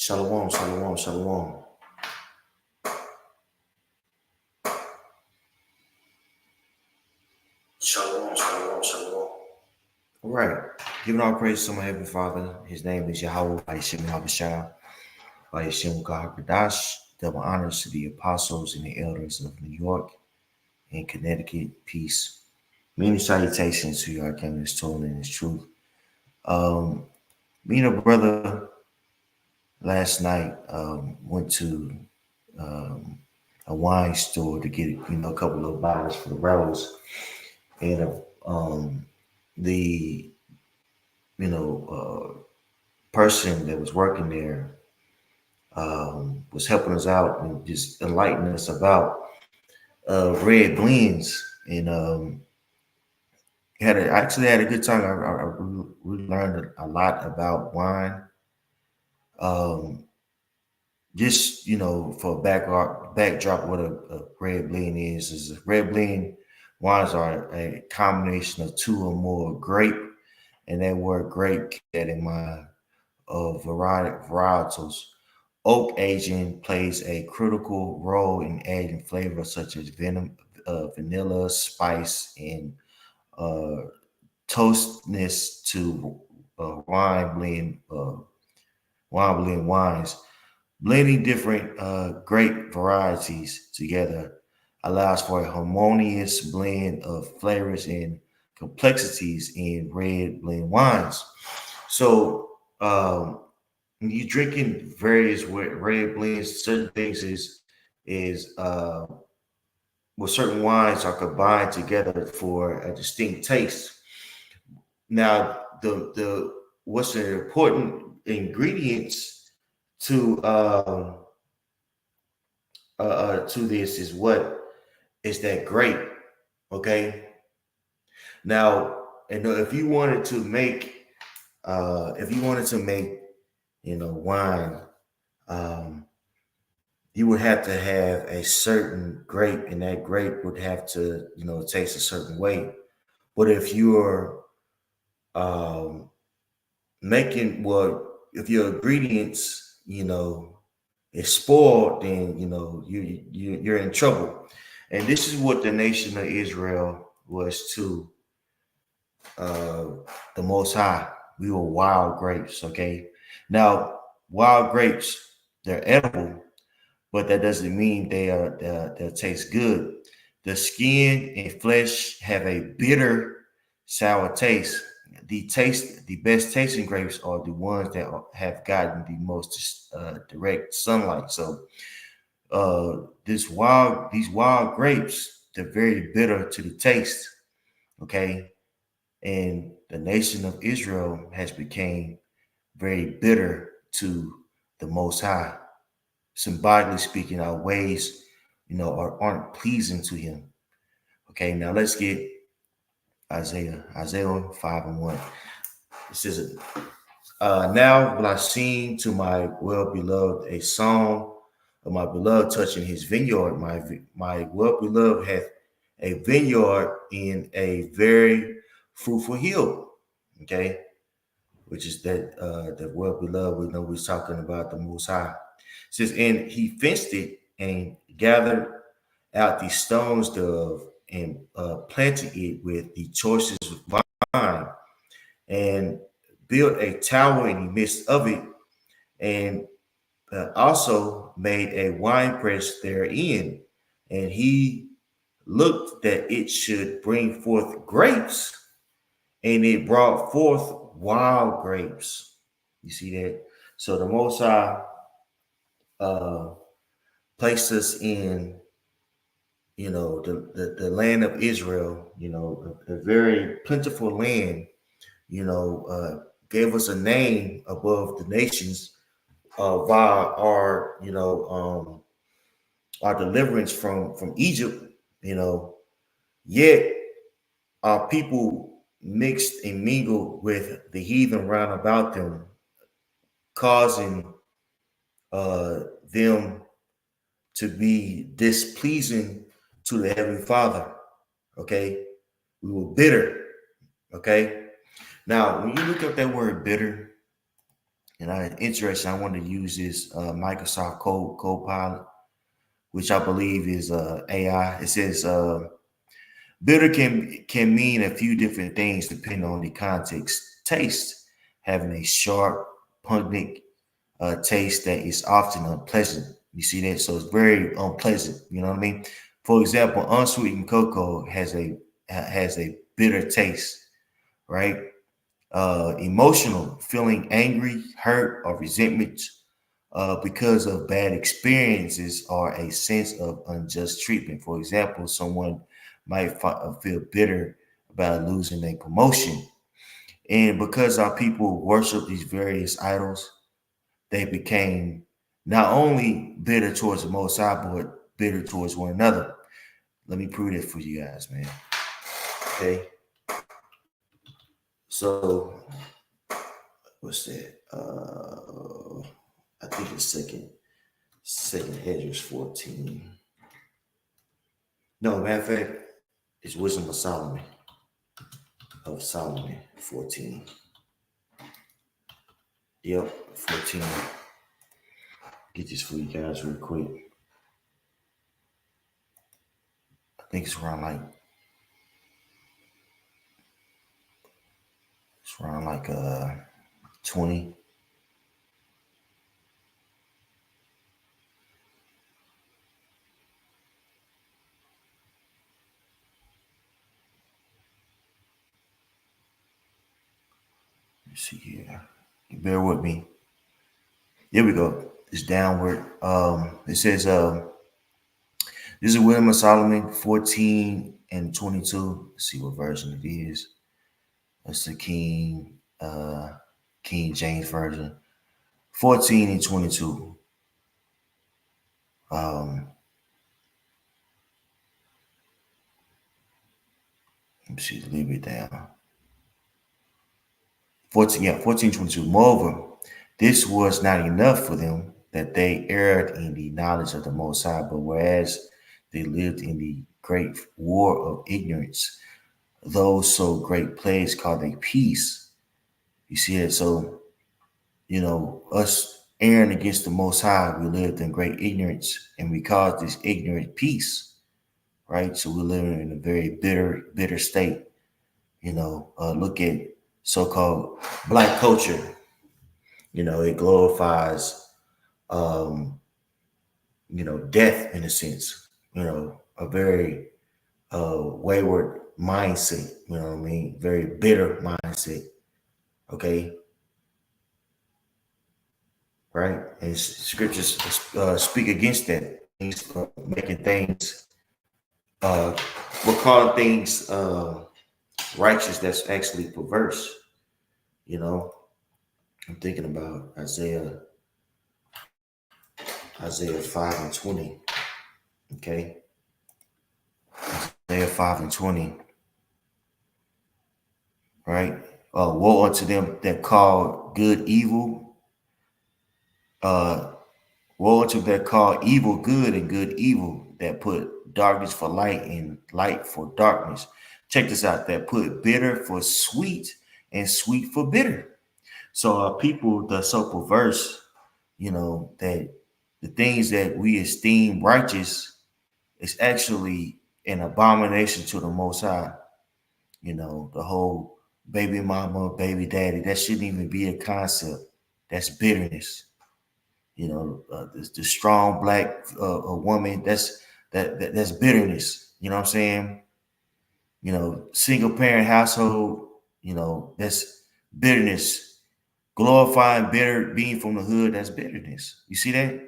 Shalom, shalom, shalom. Shalom, shalom, shalom. All right. Giving all praise to my Heavenly Father. His name is Yahweh, Yahshua Habashah, Yahshua Kahakadash. Double honors to the apostles and the elders of New York and Connecticut. Peace. Many salutations to your King, His told and His truth. Me and a brother last night went to a wine store to get a couple of bottles for the rebels, and the person that was working there was helping us out and just enlightening us about red blends, and actually had a good time. We learned a lot about wine. Um, just for backdrop, what a red blend is a red blend wines are a combination of two or more grape, and that word grape, keep that in mind, of varietals. Oak aging plays a critical role in adding flavors such as vanilla, spice, and uh, toastness to wine blend wines. Blending different grape varieties together allows for a harmonious blend of flavors and complexities in red blend wines. So, when you're drinking various red blends, certain things is well, certain wines are combined together for a distinct taste. Now, the what's the important ingredients to to this is what is that grape. Okay. Now, and if you wanted to make wine, um, you would have to have a certain grape, and that grape would have to taste a certain way. But if you're um, making if your ingredients is spoiled, then you're in trouble. And this is what the nation of Israel was to uh, the Most High. We were wild grapes. Okay, now wild grapes, they're edible, but that doesn't mean they taste good. The skin and flesh have a bitter, sour taste. The best tasting grapes are the ones that have gotten the most direct sunlight. So, these wild grapes, they're very bitter to the taste. Okay, and the nation of Israel has become very bitter to the Most High. Symbolically speaking, our ways, aren't pleasing to Him. Okay, now let's get Isaiah 5:1. It says, "Now will I sing to my well beloved a song of my beloved touching his vineyard. My well beloved hath a vineyard in a very fruitful hill." Okay, which is that well beloved. We know we're talking about the Most High. It says, "And he fenced it and gathered out the stones thereof and planted it with the choicest vine and built a tower in the midst of it, and also made a winepress therein. And he looked that it should bring forth grapes, and it brought forth wild grapes." You see that? So the Most High uh, placed us in, the land of Israel, a very plentiful land, gave us a name above the nations via our deliverance from Egypt, yet our people mixed and mingled with the heathen round about them, causing them to be displeasing to the Heavenly Father. Okay, we were bitter. Okay, now when you look up that word bitter, And interesting, I wanted to use this Microsoft Copilot, which I believe is AI. It says bitter can mean a few different things depending on the context. Taste, having a sharp, pungent taste that is often unpleasant. You see that? So it's very unpleasant. You know what I mean? For example, unsweetened cocoa has a bitter taste, right? Emotional, feeling angry, hurt, or resentment because of bad experiences or a sense of unjust treatment. For example, someone might feel bitter about losing a promotion. And because our people worship these various idols, they became not only bitter towards the Most High, but bitter towards one another. Let me prove that for you guys, man. Okay. So, what's that? I think it's second Esdras 14. No, matter of fact, it's Wisdom of Solomon 14. Yep, 14. Get this for you guys real quick. I think it's around like 20. Let's see here. Bear with me. Here we go. It's downward. It says this is Wisdom of Solomon 14 and 22. Let's see what version it is. That's the King James version. 14 and 22. Let me see, leave it down. 14, 22. Moreover, this was not enough for them that they erred in the knowledge of the Most High, but whereas they lived in the great war of ignorance, those so great plagues called they peace. You see it? So, us erring against the Most High, we lived in great ignorance, and we caused this ignorant peace, right? So we're living in a very bitter state. Look at so-called black culture. It glorifies, death in a sense. A very wayward mindset. You know what I mean? Very bitter mindset. Okay. Right? And scriptures speak against that. Making things, we're calling things righteous that's actually perverse. I'm thinking about Isaiah 5 and 20. Okay. Isaiah 5 and 20. Right? Woe unto them that call good evil. Woe unto them that call evil good and good evil, that put darkness for light and light for darkness. Check this out. That put bitter for sweet and sweet for bitter. So people that are so perverse, that the things that we esteem righteous is actually an abomination to the Most High. The whole baby mama, baby daddy, that shouldn't even be a concept. That's bitterness. The strong black woman, that's bitterness. You know what I'm saying? Single parent household, that's bitterness. Glorifying bitter being from the hood, that's bitterness. You see that?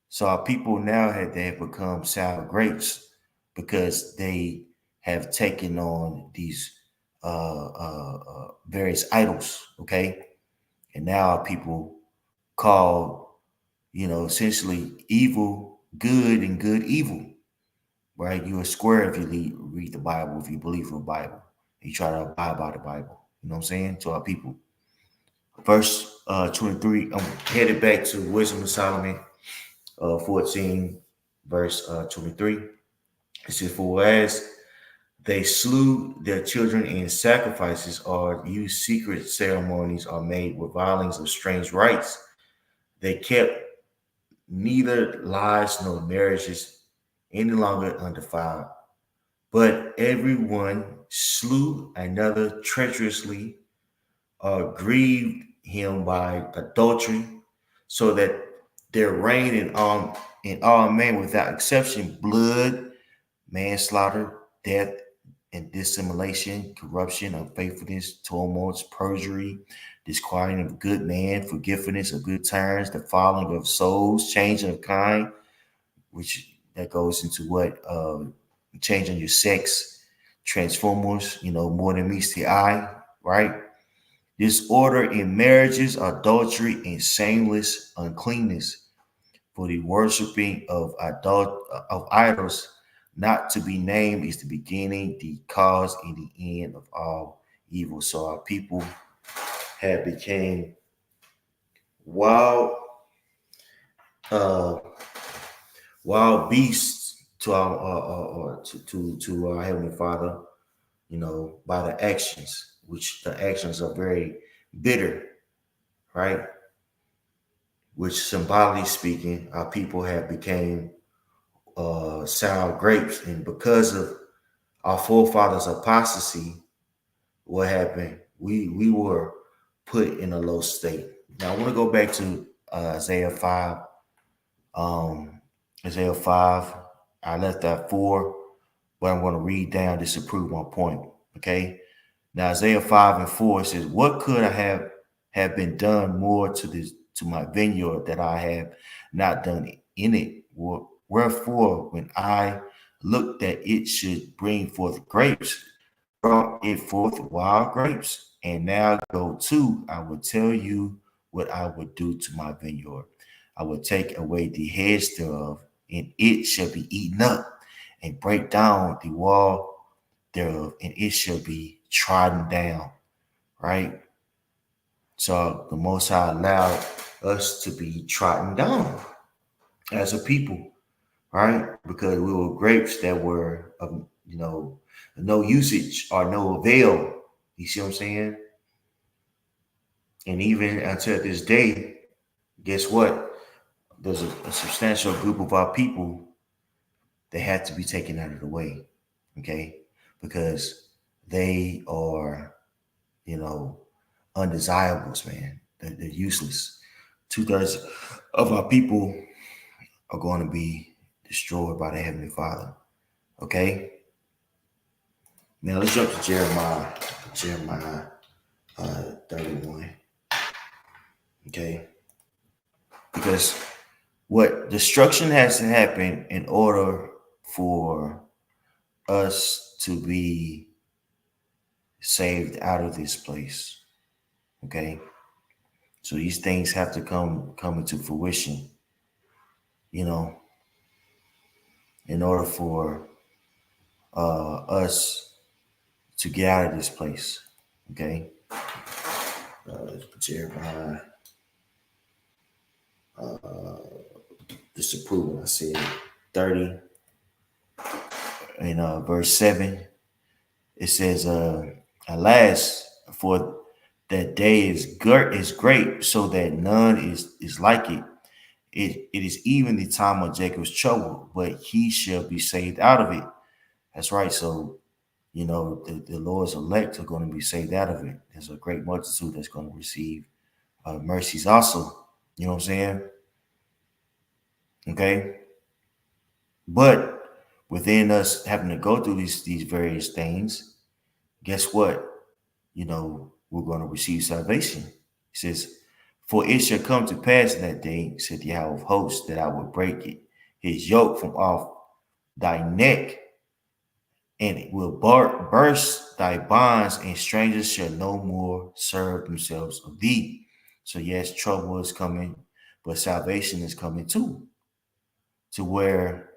So our people now they have become sour grapes because they have taken on these various idols, okay? And now our people call, essentially evil good and good evil, right? You're a square if you read the Bible, if you believe in the Bible. You try to abide by the Bible. You know what I'm saying? To our people. Verse 23, I'm headed back to Wisdom of Solomon 14, verse 23. It says, for as They slew their children in sacrifices or used secret ceremonies or made revilings of strange rites. They kept neither lives nor marriages any longer undefiled, but everyone slew another treacherously or grieved him by adultery, so that there reigned in all men without exception blood, manslaughter, death, and dissimulation, corruption, unfaithfulness, tumults, perjury, disquieting of good man, forgetfulness of good times, the falling of souls, changing of kind, which that goes into what changing your sex, transformers, more than meets the eye, right? Disorder in marriages, adultery, and shameless uncleanness, for the worshiping of idols not to be named is the beginning, the cause, and the end of all evil. So our people have become wild, uh, wild beasts to our to our heavenly Father. By the actions, which the actions are very bitter, right? Which symbolically speaking, our people have become sour grapes, and because of our forefathers' apostasy, what happened? We were put in a low state. Now I want to go back to Isaiah 5. Um, Isaiah 5. I left that 4, but I'm going to read down this to prove my point. Okay. Now Isaiah 5 and 4 says, "What could I have been done more to my vineyard that I have not done in it? Wherefore, when I looked that it should bring forth grapes, brought it forth wild grapes. And now go to, I will tell you what I will do to my vineyard. I will take away the heads thereof, and it shall be eaten up, and break down the wall thereof, and it shall be trodden down." Right? So the Most High allowed us to be trodden down as a people, right? Because we were grapes that were, no usage or no avail. You see what I'm saying? And even until this day, guess what? There's a substantial group of our people that had to be taken out of the way, okay? Because they are, undesirables, man. They're useless. 2/3 of our people are going to be destroyed by the Heavenly Father, okay? Now let's jump to Jeremiah 31, okay? Because what destruction has to happen in order for us to be saved out of this place, okay? So these things have to come into fruition, in order for us to get out of this place, okay? Jeremiah, disapproval. I said 30 in verse 7. It says, "Alas, for that day is great, so that none is like it. It is even the time of Jacob's trouble, but he shall be saved out of it." That's right. So, the Lord's elect are going to be saved out of it. There's a great multitude that's going to receive mercies also. You know what I'm saying? Okay. But within us having to go through these various things, guess what? We're going to receive salvation. He says, "For it shall come to pass in that day, said Yahweh of hosts, that I will break his yoke from off thy neck, and it will burst thy bonds, and strangers shall no more serve themselves of thee." So yes, trouble is coming, but salvation is coming too, to where,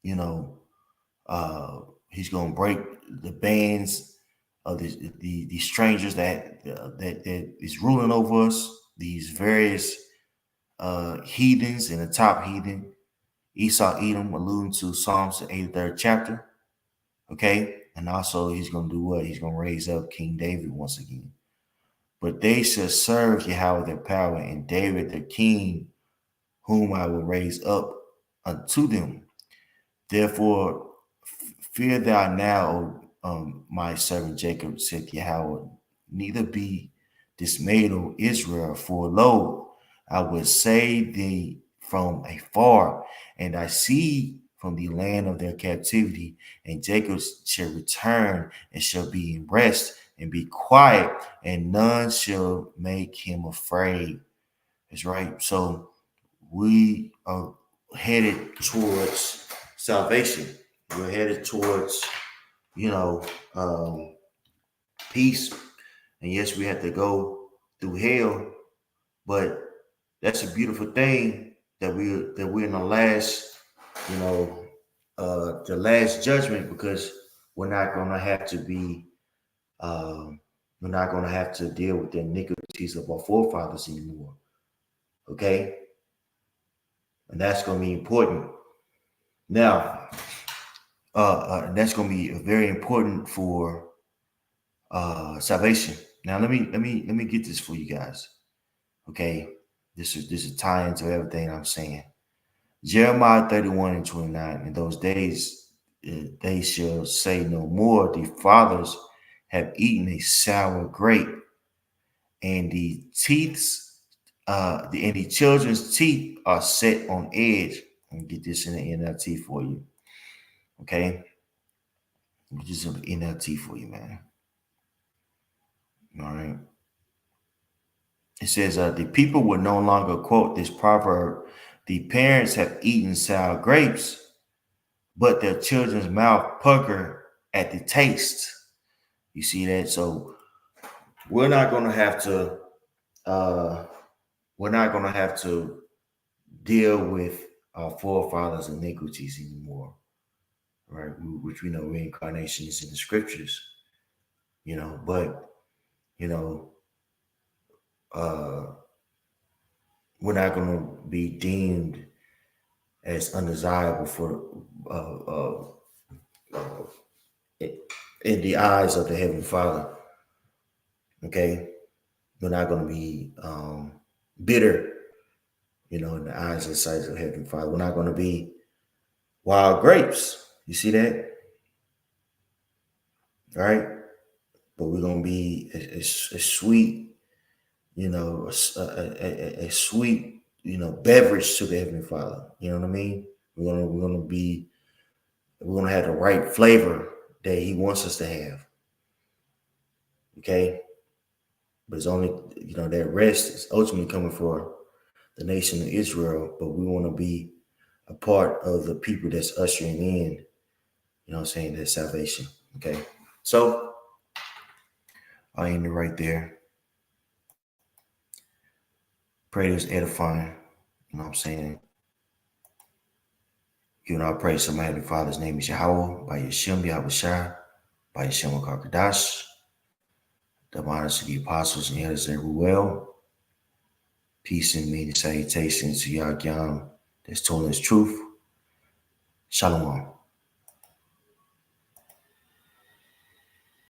you know, he's going to break the bands of the strangers that is ruling over us, these various heathens, and the top heathen, Esau, Edom, alluding to Psalms the 83rd chapter. Okay, And also he's going to do what? He's going to raise up King David once again. But they shall serve Yahweh their power, and David their king, whom I will raise up unto them. Therefore, fear thou now, my servant Jacob, saith Yahweh, neither be dismayed, O Israel, for lo, I will save thee from afar, and thy seed from the land of their captivity, and Jacob shall return and shall be in rest and be quiet, and none shall make him afraid. That's right. So we are headed towards salvation. We're headed towards, peace. And yes, we have to go through hell, but that's a beautiful thing that we're in the last, the last judgment, because we're not gonna have to be, we're not gonna have to deal with the iniquities of our forefathers anymore. Okay, and that's gonna be important. Now, that's gonna be very important for salvation. Now, let me get this for you guys. Okay, this is tie into everything I'm saying. Jeremiah 31:29. In those days, they shall say no more, the fathers have eaten a sour grape, and the teeths, and the children's teeth are set on edge. Let me get this in the NLT for you. Okay, get this in the NLT for you, man. All right. It says, the people will no longer quote this proverb. The parents have eaten sour grapes, but their children's mouth pucker at the taste. You see that? So we're not going to have to, deal with our forefathers' iniquities anymore, right? Which we know reincarnation is in the scriptures, but, we're not going to be deemed as undesirable for in the eyes of the Heavenly Father. Okay, we're not going to be bitter, in the eyes and sights of Heavenly Father. We're not going to be wild grapes. You see that, right? But we're going to be a sweet, a sweet, beverage to the Heavenly Father. You know what I mean? We're gonna have the right flavor that He wants us to have. Okay, but it's only, that rest is ultimately coming for the nation of Israel. But we want to be a part of the people that's ushering in, that salvation. Okay, so I end it right there. Pray is edifying. You know what I'm saying? Giving our praise to my Heavenly Father's name is Yahweh, by Yeshem, Yahushua, by Yeshem Kakadash. The honors to the apostles and elders everywhere. Peace and meaning salutations to Yah Yam that's telling us truth. Shalom.